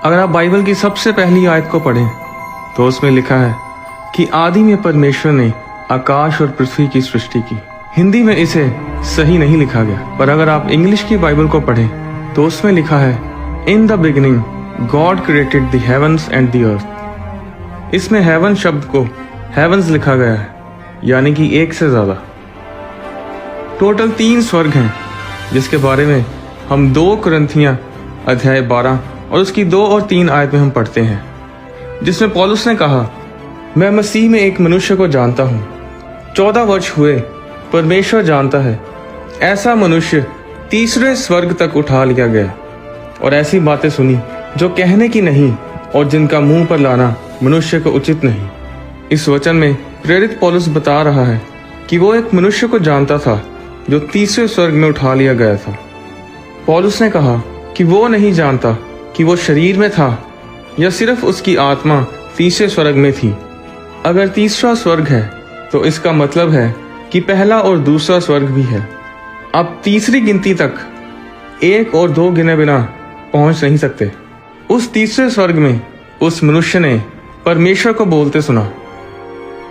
अगर आप बाइबल की सबसे पहली आयत को पढ़ें तो उसमें लिखा है कि आदि में परमेश्वर ने आकाश और पृथ्वी की सृष्टि की। हिंदी में इसे सही नहीं लिखा गया, पर अगर आप इंग्लिश की बाइबल को पढ़ें तो उसमें लिखा है in the beginning God created the heavens and the earth. इसमें हेवन शब्द को हेवंस लिखा गया है, यानी कि एक से ज्यादा। टोटल 3 स्वर्ग हैं, जिसके बारे में हम 2 कुरिन्थियों अध्याय 12 और उसकी 2 और 3 आयत में हम पढ़ते हैं, जिसमें पौलुस ने कहा, मैं मसीह में एक मनुष्य को जानता हूँ, 14 वर्ष हुए, परमेश्वर जानता है, ऐसा मनुष्य तीसरे स्वर्ग तक उठा लिया गया और ऐसी बातें सुनी जो कहने की नहीं और जिनका मुंह पर लाना मनुष्य को उचित नहीं। इस वचन में प्रेरित पौलुस बता रहा है कि वो एक मनुष्य को जानता था जो तीसरे स्वर्ग में उठा लिया गया था। पौलुस ने कहा कि वो नहीं जानता कि वो शरीर में था या सिर्फ उसकी आत्मा तीसरे स्वर्ग में थी। अगर तीसरा स्वर्ग है तो इसका मतलब है कि पहला और दूसरा स्वर्ग भी है। आप तीसरी गिनती तक 1 और 2 गिने बिना पहुंच नहीं सकते। उस तीसरे स्वर्ग में उस मनुष्य ने परमेश्वर को बोलते सुना।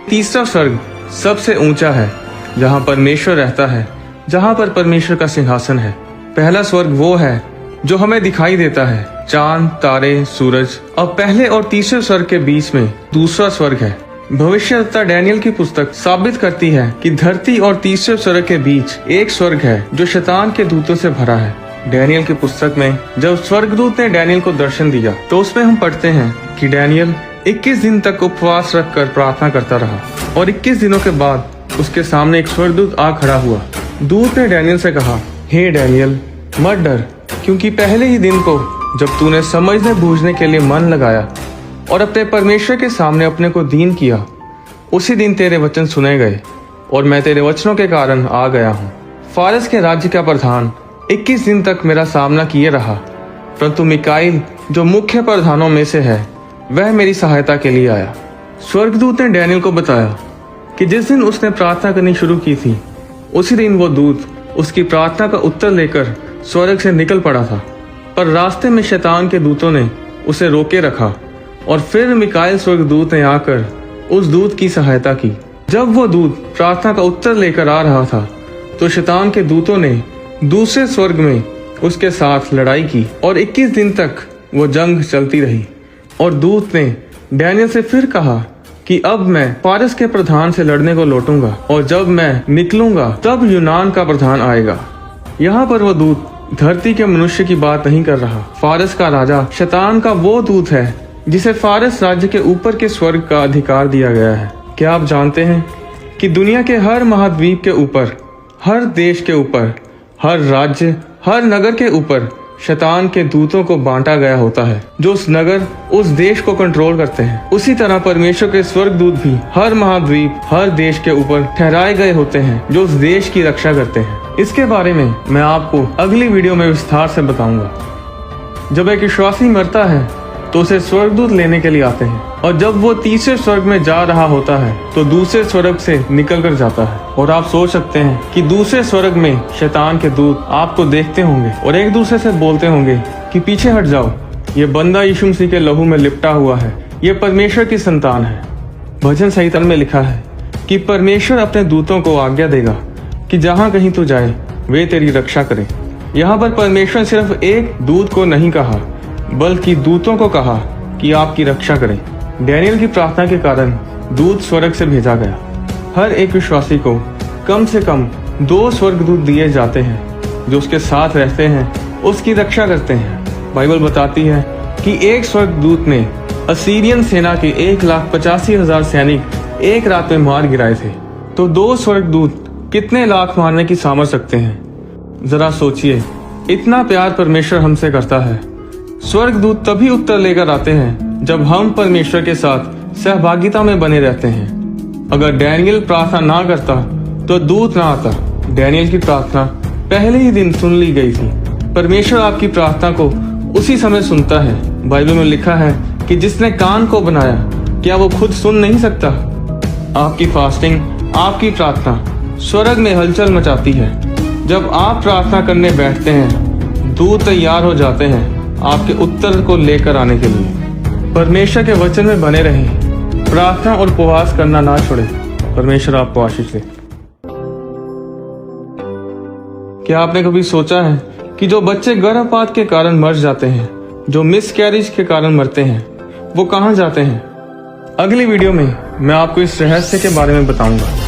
तीसरा स्वर्ग सबसे ऊंचा है, जहां परमेश्वर रहता है, जहां पर परमेश्वर का सिंहासन है। पहला स्वर्ग वो है जो हमें दिखाई देता है, चांद, तारे, सूरज। अब पहले और तीसरे स्वर्ग के बीच में दूसरा स्वर्ग है। भविष्यवक्ता डैनियल की पुस्तक साबित करती है कि धरती और तीसरे स्वर्ग के बीच एक स्वर्ग है जो शैतान के दूतों से भरा है। डैनियल की पुस्तक में जब स्वर्गदूत ने डैनियल को दर्शन दिया तो उसमें हम पढ़ते हैं कि डैनियल 21 दिन तक उपवास रखकर प्रार्थना करता रहा और 21 दिनों के बाद उसके सामने एक स्वर्गदूत आ खड़ा हुआ। दूत ने डैनियल से कहा, हे डैनियल, मत डर, क्योंकि पहले ही दिन को जब तूने समझने बूझने के लिए मन लगाया और अपने परमेश्वर के सामने अपने को दीन किया, उसी दिन तेरे वचन सुने गए और मैं तेरे वचनों के कारण आ गया हूँ। फारस के राज्य का प्रधान 21 दिन तक मेरा सामना किए रहा, परंतु मिकाइल जो मुख्य प्रधानों में से है वह मेरी सहायता के लिए आया। स्वर्गदूत ने डैनियल को बताया कि जिस दिन उसने प्रार्थना करनी शुरू की थी उसी दिन वो दूत उसकी प्रार्थना का उत्तर लेकर स्वर्ग से निकल पड़ा था, पर रास्ते में शैतान के दूतों ने उसे रोके रखा और फिर मिकाइल स्वर्गदूत ने आकर उस दूत की सहायता की। जब वो दूत प्रार्थना का उत्तर लेकर आ रहा था तो शैतान के दूतों ने दूसरे स्वर्ग में उसके साथ लड़ाई की और 21 दिन तक वो जंग चलती रही। और दूत ने डैनियल से फिर कहा कि अब मैं फारस के प्रधान से लड़ने को लौटूंगा और जब मैं निकलूंगा तब यूनान का प्रधान आएगा। यहाँ पर वो दूत धरती के मनुष्य की बात नहीं कर रहा। फारस का राजा शैतान का वो दूत है जिसे फारस राज्य के ऊपर के स्वर्ग का अधिकार दिया गया है। क्या आप जानते हैं कि दुनिया के हर महाद्वीप के ऊपर, हर देश के ऊपर, हर राज्य, हर नगर के ऊपर शैतान के दूतों को बांटा गया होता है जो उस नगर, उस देश को कंट्रोल करते हैं। उसी तरह परमेश्वर के स्वर्गदूत भी हर महाद्वीप, हर देश के ऊपर ठहराए गए होते हैं जो उस देश की रक्षा करते हैं। इसके बारे में मैं आपको अगली वीडियो में विस्तार से बताऊंगा। जब एक विश्वासी मरता है तो उसे स्वर्गदूत लेने के लिए आते हैं और जब वो तीसरे स्वर्ग में जा रहा होता है तो दूसरे स्वर्ग से निकल कर जाता है। और आप सोच सकते हैं कि दूसरे स्वर्ग में शैतान के दूत आपको देखते होंगे और एक दूसरे से बोलते होंगे कि पीछे हट जाओ, ये बंदा यीशु मसीह के लहू में लिपटा हुआ है, ये परमेश्वर की संतान है। भजन संहिता में लिखा है कि परमेश्वर अपने दूतों को आज्ञा देगा कि जहाँ कहीं तू जाए वे तेरी रक्षा करें। यहाँ पर परमेश्वर सिर्फ एक दूत को नहीं कहा बल्कि दूतों को कहा कि आपकी रक्षा करें। डैनियल की प्रार्थना के कारण दूत स्वर्ग से भेजा गया। हर एक विश्वासी को कम से कम 2 स्वर्गदूत दिए जाते हैं जो उसके साथ रहते हैं, उसकी रक्षा करते हैं। बाइबल बताती है कि एक स्वर्गदूत ने असीरियन सेना के 1,85,000 सैनिक एक रात में मार गिराए थे। तो 2 स्वर्गदूत कितने लाख मारने की सामर्थ रखते हैं? जरा सोचिए, इतना प्यार परमेश्वर हमसे करता है। स्वर्गदूत तभी उत्तर लेकर आते हैं जब हम परमेश्वर के साथ सहभागिता में बने रहते हैं। अगर डैनियल प्रार्थना ना करता तो दूत ना आता। डैनियल की प्रार्थना पहले ही दिन सुन ली गई थी। परमेश्वर आपकी प्रार्थना को उसी समय सुनता है। बाइबल में लिखा है कि जिसने कान को बनाया, क्या वो खुद सुन नहीं सकता? आपकी फास्टिंग, आपकी प्रार्थना स्वर्ग में हलचल मचाती है। जब आप प्रार्थना करने बैठते हैं, दूत तैयार हो जाते हैं आपके उत्तर को लेकर आने के लिए। परमेश्वर के वचन में बने रहें, प्रार्थना और उपवास करना ना छोड़ें। परमेश्वर आपको आशीष दे। क्या आपने कभी सोचा है कि जो बच्चे गर्भपात के कारण मर जाते हैं, जो मिसकैरेज के कारण मरते हैं, वो कहाँ जाते हैं? अगली वीडियो में मैं आपको इस रहस्य के बारे में बताऊंगा।